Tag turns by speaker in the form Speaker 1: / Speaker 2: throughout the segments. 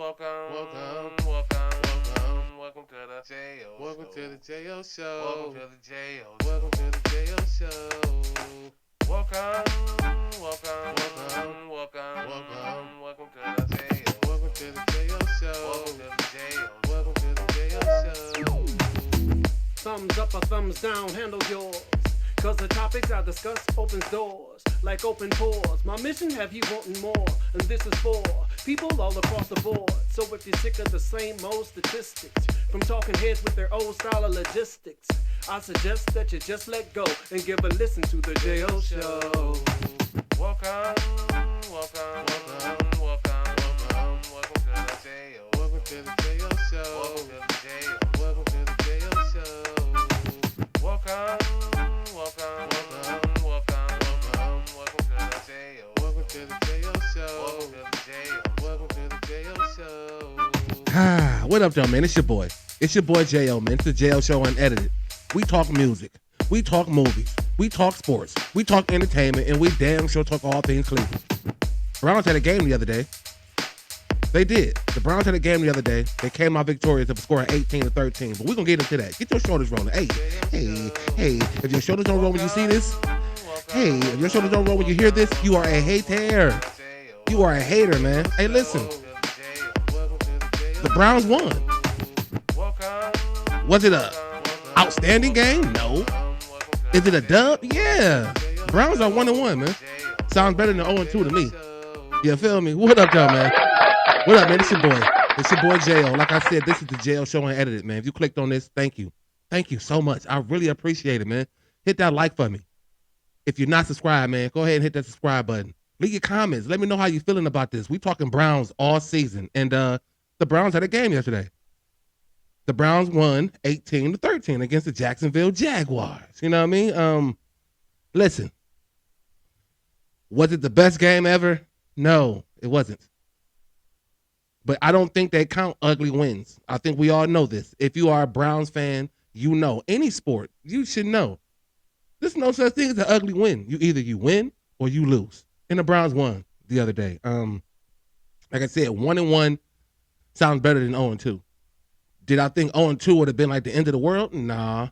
Speaker 1: Welcome to the J.O.
Speaker 2: Welcome
Speaker 1: Show.
Speaker 2: to the J.O. Show.
Speaker 1: Welcome to the J.O.
Speaker 2: Welcome to the J.O. Show.
Speaker 1: Welcome,
Speaker 2: Welcome.
Speaker 1: welcome to the J.O.
Speaker 2: Welcome to the J.O. Show.
Speaker 1: Welcome to the J.O.
Speaker 2: Welcome to the J.O. Show.
Speaker 3: Thumbs up or thumbs down, handle yours. Cause the topics I discuss opens doors, like open pores. My mission have you wanting more, and this is for people all across the board. So if you're sick of the same old statistics, from talking heads with their old style of logistics, I suggest that you just let go and give a listen to the J.O. Show.
Speaker 1: Welcome to the J.O.
Speaker 2: Welcome to the J.O. Show.
Speaker 1: Welcome to the J.O.
Speaker 2: Welcome to the J.O. Show.
Speaker 1: Welcome to the J.O.
Speaker 2: Welcome to the J.O. Show.
Speaker 1: Welcome to the J.O.
Speaker 2: Welcome to the J.O. Show.
Speaker 4: What up, though, man? It's your boy. It's your boy, J.O., man. It's the J.O. Show Unedited. We talk music. We talk movies. We talk sports. We talk entertainment. And we damn sure talk all things Cleveland. Browns had a game the other day. They did. The Browns had a game the other day. They came out victorious after scoring 18-13. But we're going to get into that. Get your shoulders rolling. Hey. If your shoulders don't roll when you see this, hey, if your shoulders don't roll when you hear this, you are a hater. You are a hater, man. Hey, listen. The Browns won. Was it a outstanding game? No. Is it a dub? Yeah. Browns are 1-1, man. Sounds better than 0-2 to me. You feel me? What up, though, man? What up, man? It's your boy. It's your boy, J.O. Like I said, this is the J.O. Show Unedited, man. If you clicked on this, thank you. Thank you so much. I really appreciate it, man. Hit that like for me. If you're not subscribed, man, go ahead and hit that subscribe button. Leave your comments. Let me know how you're feeling about this. We talking Browns all season. And the Browns had a game yesterday. The Browns won 18-13 against the Jacksonville Jaguars. You know what I mean? Listen. Was it the best game ever? No, it wasn't. But I don't think they count ugly wins. I think we all know this. If you are a Browns fan, you know. Any sport, you should know. There's no such thing as an ugly win. Either you win or you lose. And the Browns won the other day. Like I said, 1-1 sounds better than 0-2. Did I think 0-2 would have been like the end of the world? Nah.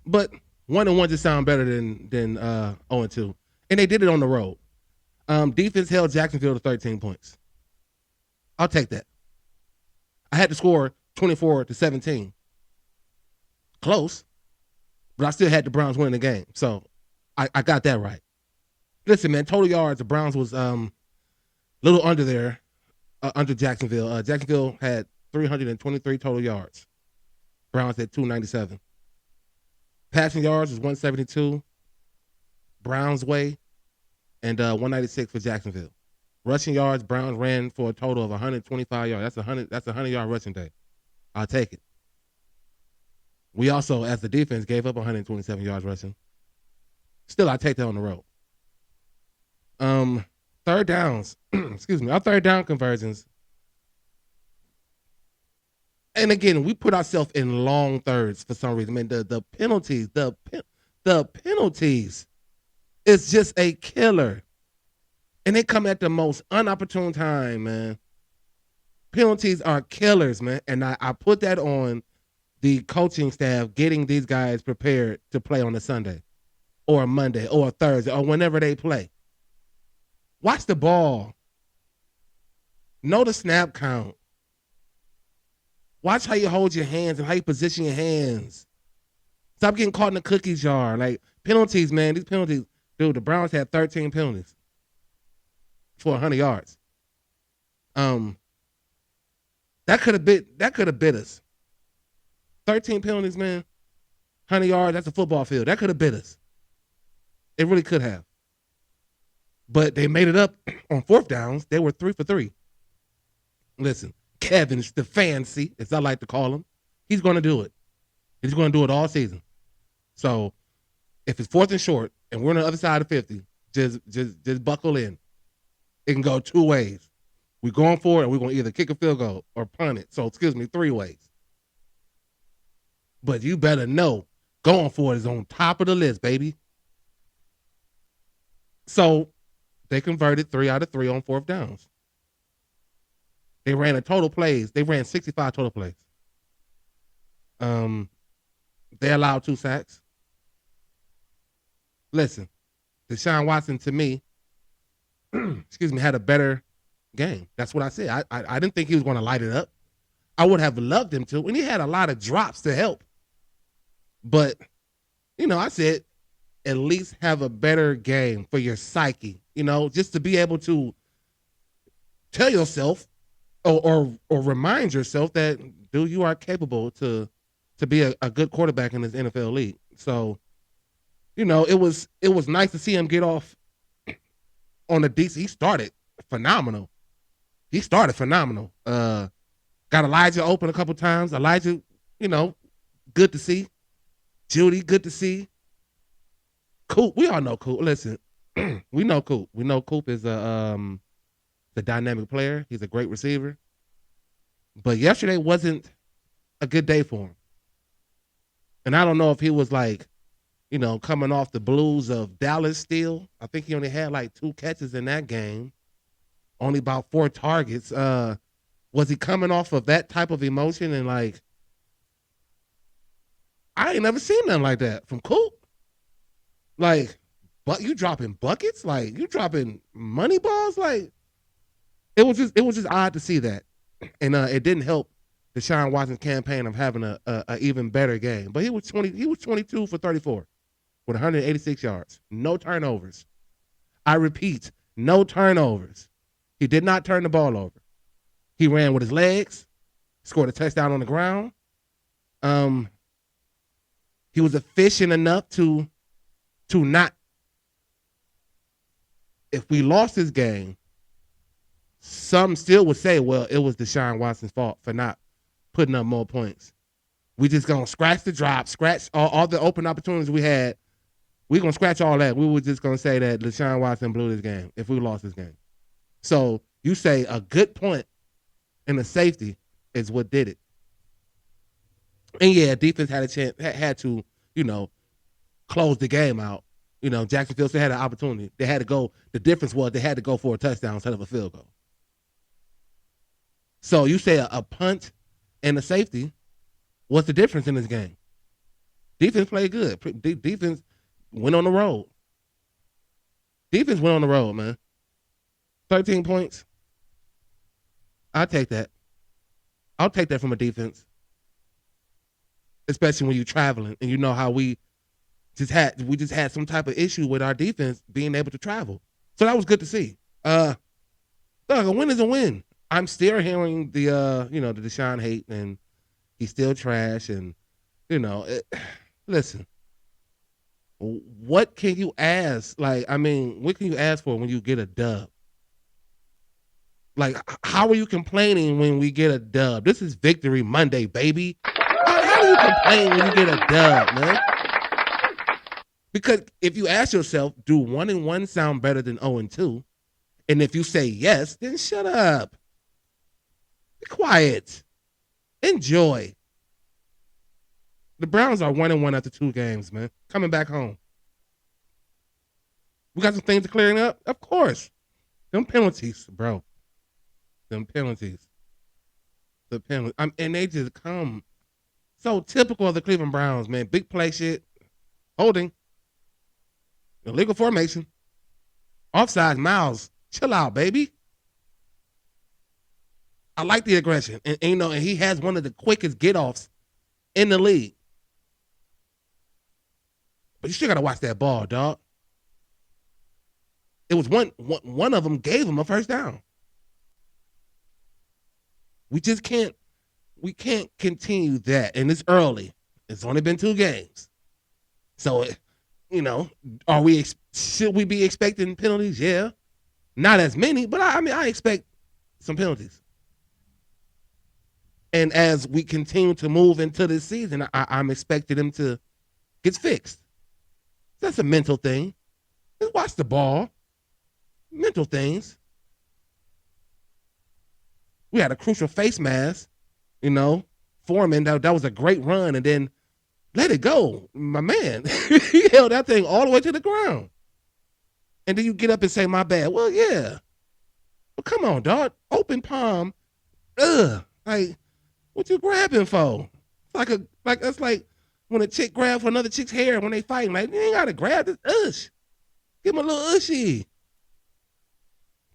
Speaker 4: But 1-1 just sound better than 0-2. And they did it on the road. Defense held Jacksonville to 13 points. I'll take that. I had to score 24-17. Close. But I still had the Browns winning the game. So I got that right. Listen, man, total yards, the Browns was a little under there, under Jacksonville. Jacksonville had 323 total yards. Browns had 297. Passing yards was 172. Browns way. And 196 for Jacksonville. Rushing yards, Browns ran for a total of 125 yards. That's a 100-yard rushing day. I'll take it. We also, as the defense, gave up 127 yards rushing. Still, I take that on the road. Third downs. Excuse me. Our third down conversions. And again, we put ourselves in long thirds for some reason. I mean, the penalties, the penalties is just a killer. And they come at the most unopportune time, man. Penalties are killers, man. And I put that on the coaching staff getting these guys prepared to play on a Sunday or a Monday or a Thursday or whenever they play. Watch the ball. Know the snap count. Watch how you hold your hands and how you position your hands. Stop getting caught in the cookie jar. Like, penalties, man. These penalties. Dude, the Browns had 13 penalties for 100 yards. That could have bit us. 13 penalties, man. 100 yards, that's a football field. That could have bit us. It really could have. But they made it up on fourth downs. They were 3 for 3. Listen, Kevin Stefanski, as I like to call him, he's going to do it. He's going to do it all season. So if it's fourth and short and we're on the other side of 50, just buckle in. It can go two ways. We're going for it and we're going to either kick a field goal or punt it. So, 3 ways. But you better know going for it is on top of the list, baby. So they converted 3 out of 3 on fourth downs. They ran a total plays. They ran 65 total plays. They allowed 2 sacks. Listen, Deshaun Watson to me, excuse me, had a better game. That's what I said. I didn't think he was going to light it up. I would have loved him to, and he had a lot of drops to help. But, I said at least have a better game for your psyche, just to be able to tell yourself or remind yourself that, dude, you are capable to be a good quarterback in this NFL league. So, it was nice to see him get off on the decent. He started phenomenal. Got Elijah open a couple times. Elijah, good to see. Judy, good to see. Coop, we all know Coop. Listen, we know Coop. We know Coop is a dynamic player. He's a great receiver. But yesterday wasn't a good day for him. And I don't know if he was like, coming off the blues of Dallas still. I think he only had like 2 catches in that game. Only about 4 targets. Was he coming off of that type of emotion and like, I ain't never seen nothing like that from Coop. Like, but you dropping buckets? Like, you dropping money balls? Like, it was just odd to see that. And it didn't help Deshaun Watson's campaign of having a even better game. But he was 22 for 34 with 186 yards. No turnovers. I repeat, no turnovers. He did not turn the ball over. He ran with his legs, scored a touchdown on the ground. He was efficient enough to not. If we lost this game, some still would say, well, it was Deshaun Watson's fault for not putting up more points. We just going to scratch the drop, scratch all the open opportunities we had. We're going to scratch all that. We were just going to say that Deshaun Watson blew this game if we lost this game. So you say a good point and a safety is what did it. And yeah, defense had a chance, had to, close the game out. Jacksonville still had an opportunity. They had to go. The difference was they had to go for a touchdown instead of a field goal. So you say a punt and a safety. What's the difference in this game? Defense played good. Defense went on the road. Defense went on the road, man. 13 points. I'll take that. I'll take that from a defense. Especially when you're traveling and you know how we just had some type of issue with our defense being able to travel. So that was good to see. Look, a win is a win. I'm still hearing the the Deshaun hate and he's still trash and listen. What can you ask? Like, what can you ask for when you get a dub? Like, how are you complaining when we get a dub? This is Victory Monday, baby. How do you complain when you get a dub, man? Because if you ask yourself, do 1-1 sound better than 0-2? And if you say yes, then shut up. Be quiet. Enjoy. The Browns are 1-1 after 2 games, man. Coming back home. We got some things to clearing up? Of course. Them penalties, bro. Them penalties. The penalties. And they just come. So typical of the Cleveland Browns, man. Big play shit. Holding. Illegal formation. Offside. Miles. Chill out, baby. I like the aggression. And he has one of the quickest get-offs in the league. But you still got to watch that ball, dog. It was one of them gave him a first down. We can't continue that. And it's early. It's only been 2 games. So, should we be expecting penalties? Yeah. Not as many, but I expect some penalties. And as we continue to move into this season, I'm expecting them to get fixed. That's a mental thing. Just watch the ball. Mental things. We had a crucial face mask, Foreman. That was a great run, and then let it go. My man, he held that thing all the way to the ground. And then you get up and say, my bad. Well, yeah. But come on, dog. Open palm. Like, what you grabbing for? That's like when a chick grabs for another chick's hair when they fighting. Like, you ain't gotta grab this ush. Give him a little ushy.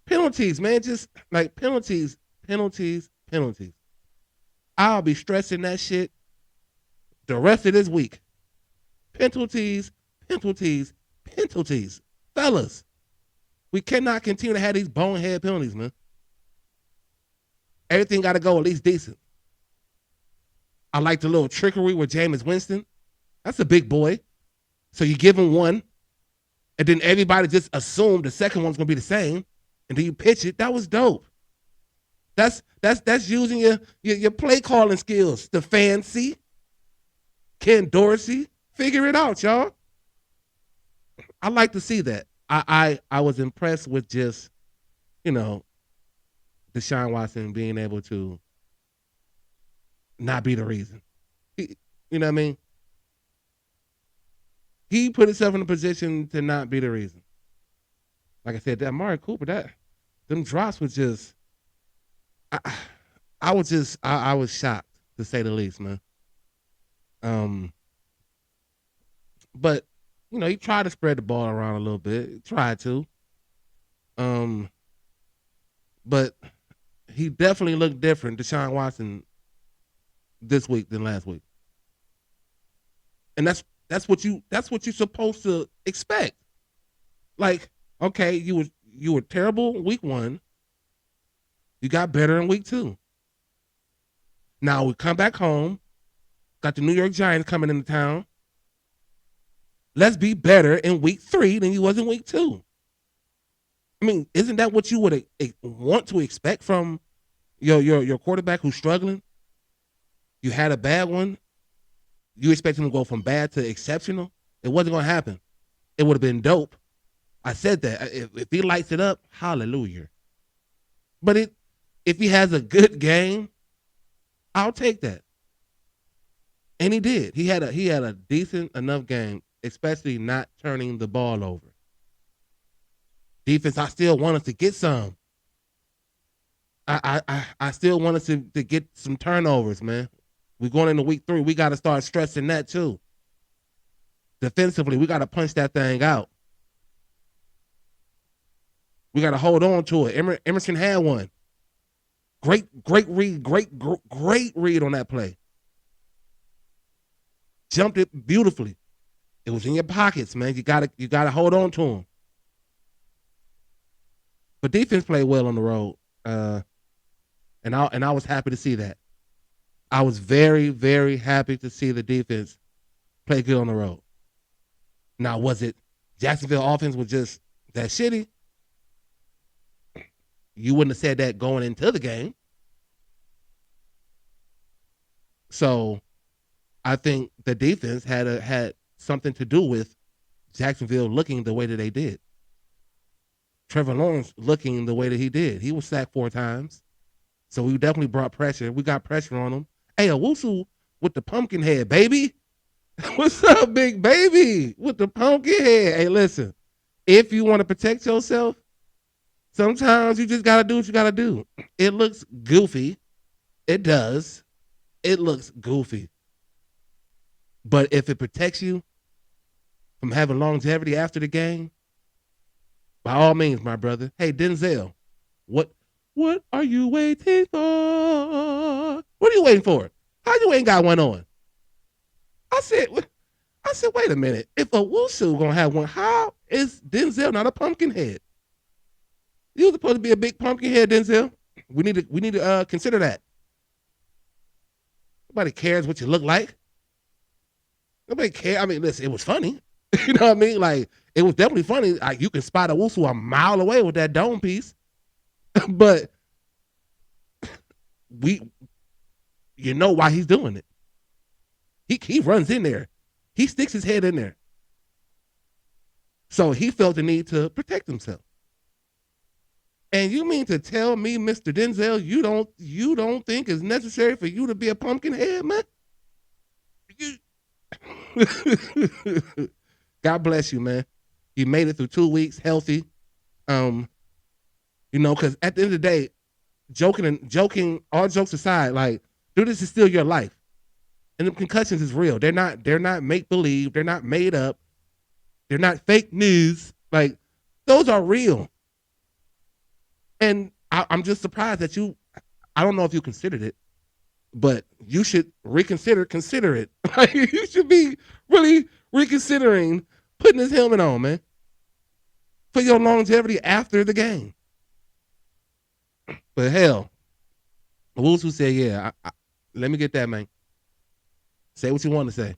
Speaker 4: Penalties, man. Just like penalties, penalties, penalties. I'll be stressing that shit the rest of this week. Penalties, penalties, penalties. Fellas, we cannot continue to have these bonehead penalties, man. Everything got to go at least decent. I like the little trickery with Jameis Winston. That's a big boy. So you give him one, and then everybody just assumed the second one's gonna be the same, and then you pitch it. That was dope. That's using your play calling skills. The fancy Ken Dorsey, figure it out, y'all. I like to see that. I was impressed with just, Deshaun Watson being able to not be the reason. You know what I mean? He put himself in a position to not be the reason. Like I said, that Amari Cooper, them drops was just, I was shocked to say the least, man. But he tried to spread the ball around a little bit. He tried to. But he definitely looked different, Deshaun Watson, this week than last week. And that's what you're supposed to expect. Like, okay, you were terrible week 1. You got better in week 2. Now we come back home, got the New York Giants coming into town. Let's be better in week 3 than you was in week 2. I mean, isn't that what you would want to expect from your quarterback who's struggling? You had a bad one. You expect him to go from bad to exceptional? It wasn't going to happen. It would have been dope. I said that. If he lights it up, hallelujah. But if he has a good game, I'll take that. And he did. He had a decent enough game, especially not turning the ball over. Defense, I still want us to get some. I still want us to get some turnovers, man. We're going into week 3. We got to start stressing that too. Defensively, we got to punch that thing out. We got to hold on to it. Emerson had one. Great read. Great read on that play. Jumped it beautifully. It was in your pockets, man. You gotta hold on to him. But defense played well on the road, and I was happy to see that. I was very, very happy to see the defense play good on the road. Now, was it Jacksonville offense was just that shitty? You wouldn't have said that going into the game. So, I think the defense had something to do with Jacksonville looking the way that they did. Trevor Lawrence looking the way that he did. He was sacked 4 times. So we definitely brought pressure. We got pressure on him. Hey, Owusu with the pumpkin head, baby. What's up, big baby? With the pumpkin head. Hey, listen. If you want to protect yourself, sometimes you just got to do what you got to do. It looks goofy. It does. It looks goofy. But if it protects you from having longevity after the game, by all means, my brother. Hey, Denzel, what are you waiting for? What are you waiting for? How you ain't got one on? I said, wait a minute. If Owusu gonna have one, how is Denzel not a pumpkin head? You're supposed to be a big pumpkin head, Denzel. We need to consider that. Nobody cares what you look like. Nobody cares. I mean, listen, it was funny. You know what I mean? Like, it was definitely funny. Like, you can spot Owusu a mile away with that dome piece. But you know why he's doing it. He runs in there. He sticks his head in there. So he felt the need to protect himself. And you mean to tell me, Mr. Denzel, you don't think it's necessary for you to be a pumpkin head, man? God bless you, man. You made it through 2 weeks healthy. Because at the end of the day, joking, all jokes aside, like, dude, this is still your life. And the concussions is real. They're not make believe. They're not made up. They're not fake news. Like, those are real. And I'm just surprised that I don't know if you considered it, but you should consider it. Like, you should be really reconsidering putting this helmet on, man, for your longevity after the game. But hell, the Wolves who said, yeah, let me get that, man. Say what you want to say.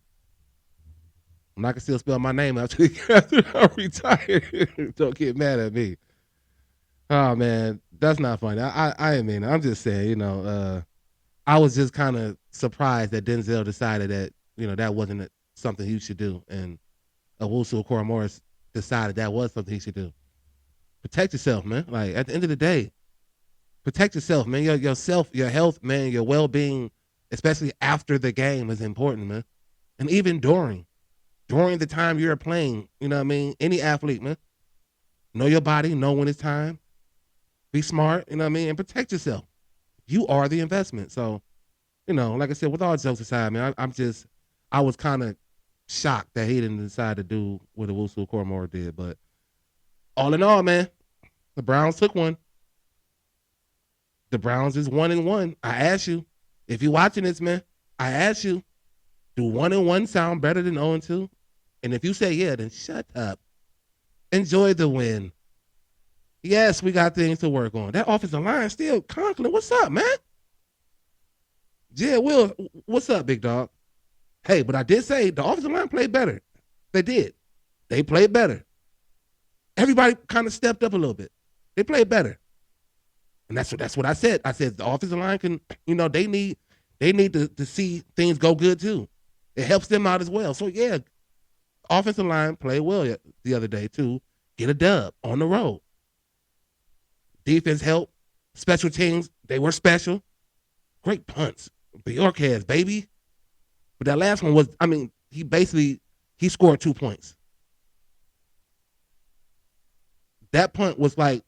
Speaker 4: I'm not gonna still spell my name after I retire. Don't get mad at me. Oh man, that's not funny. I mean, I'm just saying, I was just kind of surprised that Denzel decided that, that wasn't something he should do, and Owusu Okoro Morris decided that was something he should do. Protect yourself, man. Like, at the end of the day, protect yourself, man. Yourself, your health, man, your well-being, especially after the game, is important, man. And even during the time you're playing, you know what I mean? Any athlete, man. Know your body, know when it's time. Be smart, you know what I mean? And protect yourself. You are the investment. So, like I said, with all jokes aside, man, I was kind of shocked that he didn't decide to do what Owusu Okoro Morris did. But all in all, man, the Browns took one. The Browns is 1-1. I ask you, if you're watching this, man, I ask you, do 1-1 sound better than 0-2? And if you say yeah, then shut up. Enjoy the win. Yes, we got things to work on. That offensive line still Conklin. What's up, man? Yeah, Will, what's up, big dog? Hey, but I did say the offensive line played better. They did. They played better. Everybody kind of stepped up a little bit. They played better. And that's what I said. I said the offensive line can, they need to see things go good too. It helps them out as well. So yeah, offensive line played well the other day too. Get a dub on the road. Defense helped. Special teams, they were special. Great punts. Bjorkhead, baby. But that last one was, he scored 2 points. That punt was like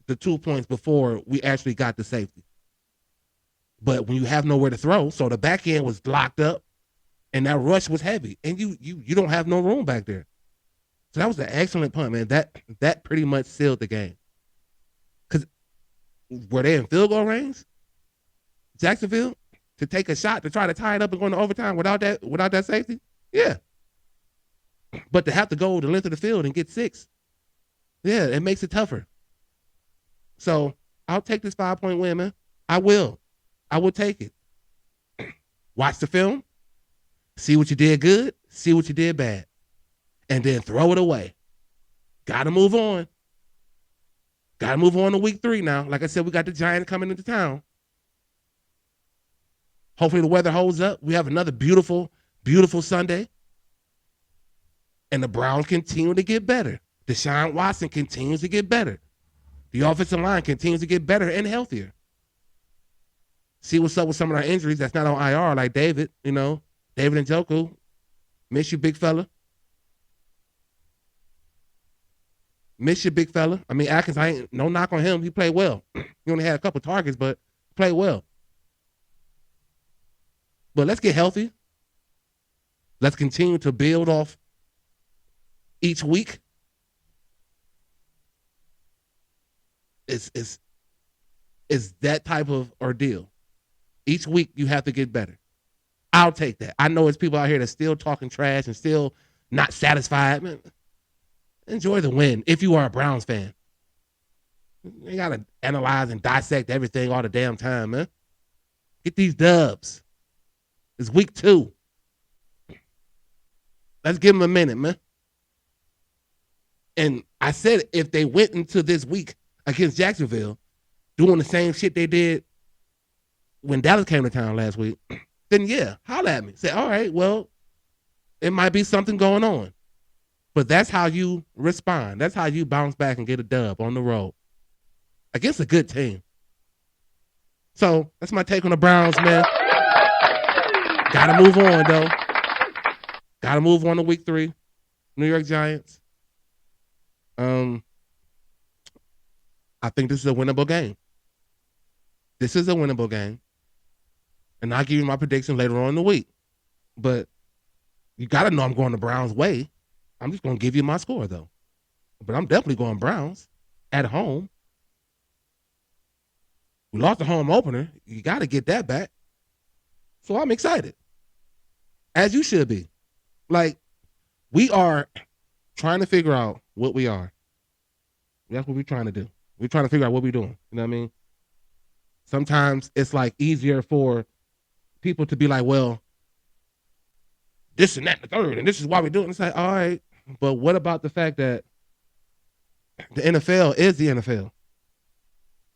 Speaker 4: the 2 points before we actually got the safety. But when you have nowhere to throw, so the back end was locked up and that rush was heavy and you don't have no room back there. So that was an excellent punt, man. That pretty much sealed the game. Because were they in field goal range? Jacksonville? To take a shot to try to tie it up and go into overtime without that safety? Yeah. But to have to go the length of the field and get 6, yeah, it makes it tougher. So I'll take this 5-point win, man. I will take it. Watch the film, see what you did good, see what you did bad, and then throw it away. Gotta move on. Gotta move on to week 3 now. Like I said, we got the Giants coming into town. Hopefully the weather holds up. We have another beautiful, beautiful Sunday. And the Browns continue to get better. Deshaun Watson continues to get better. The offensive line continues to get better and healthier. See what's up with some of our injuries that's not on IR, like David, David Njoku. Miss you, big fella. Miss you, big fella. Atkins, I ain't no knock on him. He played well. He only had a couple targets, but played well. But let's get healthy. Let's continue to build off each week. It's that type of ordeal. Each week you have to get better. I'll take that. I know it's people out here that's still talking trash and still not satisfied. Man, enjoy the win if you are a Browns fan. You gotta analyze and dissect everything all the damn time, man. Get these dubs. It's week 2. Let's give them a minute, man. And I said if they went into this week against Jacksonville doing the same shit they did when Dallas came to town last week, then yeah, holla at me. Say, all right, well, it might be something going on. But that's how you respond. That's how you bounce back and get a dub on the road against a good team. So that's my take on the Browns, man. Gotta move on, though. Gotta move on to week 3. New York Giants. I think this is a winnable game. This is a winnable game. And I'll give you my prediction later on in the week. But you got to know I'm going the Browns' way. I'm just going to give you my score, though. But I'm definitely going Browns at home. We lost the home opener. You got to get that back. So I'm excited. As you should be. Like, we are trying to figure out what we are. That's what we're trying to do. We're trying to figure out what we're doing. You know what I mean? Sometimes it's like easier for people to be like, well, this and that and the third, and this is why we're doing it. It's like, all right, but what about the fact that the NFL is the NFL?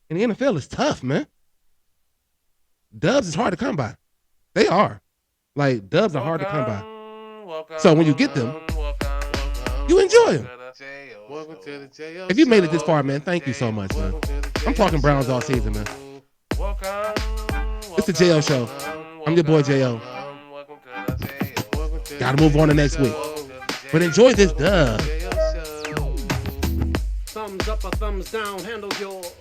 Speaker 4: And the NFL is tough, man. Dubs is hard to come by. They are. Like, dubs are hard to come by. So when you get them, you enjoy them.
Speaker 2: Welcome to the J.O.
Speaker 4: If you made it this far, man, thank you so much, man. I'm talking Browns all season, man. It's the J.O. Show. I'm your boy, J.O. Gotta move on to next week. But enjoy this dub.
Speaker 3: Thumbs up or thumbs down, handle yours.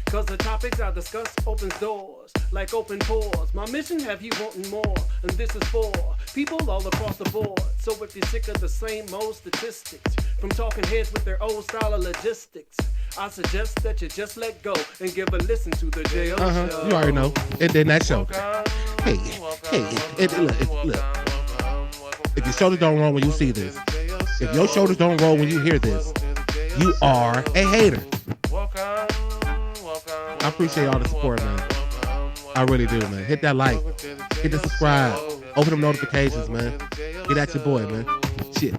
Speaker 3: Cause the topics I discuss opens doors like open pores. My mission have you wanting more, and this is for people all across the board. So if you're sick of the same old statistics from talking heads with their old style of logistics, I suggest that you just let go and give a listen to the J.O. Show.
Speaker 4: You already know. And then that show. Hey, look. If your shoulders don't roll when you see this, if your shoulders don't roll when you hear this, you are a hater. I appreciate all the support, man. I really do, man. Hit that like. Hit the subscribe. Open them notifications, man. Get at your boy, man. Shit.